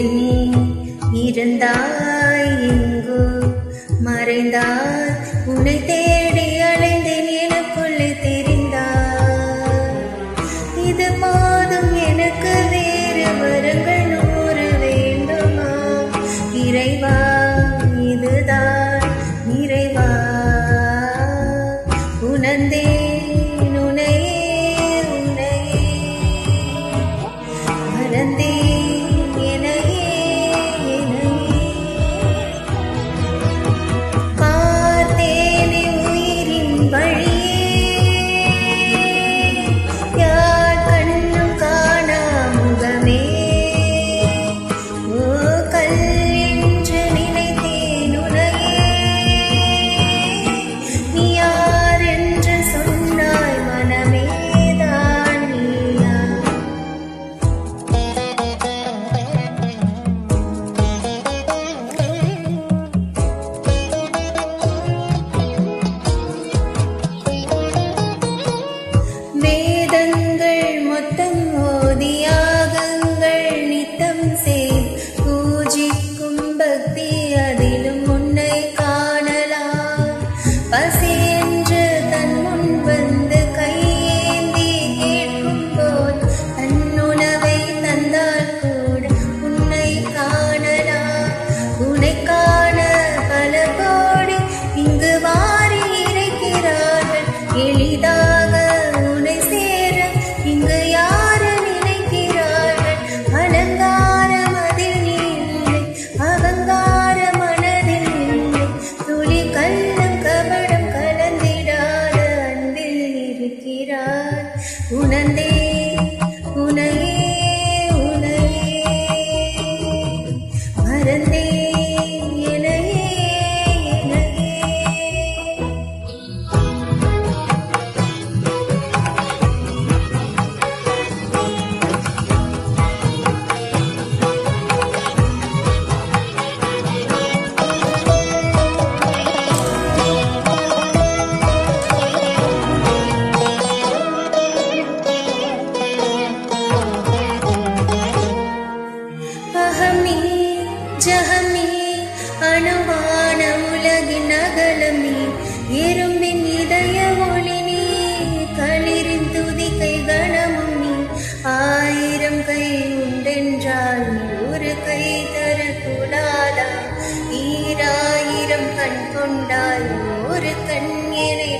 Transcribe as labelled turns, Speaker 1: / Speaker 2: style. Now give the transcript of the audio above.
Speaker 1: எதில் நீ இருந்தாய் எங்கோ மறைந்தாய் உன்னை தேடி அலைந்தேன் எனக்குள்ளே தெரிந்தாய் இது போதும் எனக்கு வேறு வரங்கள் 100 வேண்டுமா இறைவா இதுதான் நிறைவா உணர்ந்தேன் உன்னையே உன்னையே மறந்தேன் என்னையே என்னையே பார்த்தேனே உயிரின் வழியே யார் கண்ணும் காணா முகமே ஓ கல் என்று நினைத்தேன் உன்னையே நீ யார் என்று சொன்னாய் மனமே தான் நீயா வேதங்கள் மொத்தம் ஓதியாகங்கள் நித்தம் செய் பூஜிக்கும் பக்தி அதிலும் உன்னை காணலாம் பசி என்று தன் முன் வந்து கையேந்தி கேட்கும் போல் தன் உணவை தந்தால் கூட உன்னை காணலாம் உன்னை காண பல கோடி இங்கு வாரி இருக்கிறார்கள் எளிதாக உன்னை சேர இங்கு யாரு நினைக்கிறார்கள் அலங்காரம் அதில் நீ இல்லை அகங்கார மனதில் இல்லை துளி கள்ளம் கபடம் கலந்திடாத அன்பில் இருக்கிறார் உணர்ந்தே உனையே உனையே மறந்தே என்னையே என்னையே அகமே ஜகமே அணுவான உலகின் அகலமே எறும்பின் இதய ஒளி நீ களிரின் துதிக்கை கணமும் நீ 1000 கை உண்டென்றால் நீ ஒரு கை தரக்கூடாதா 1000 கண் கொண்டால் ஒரு கண் என்னை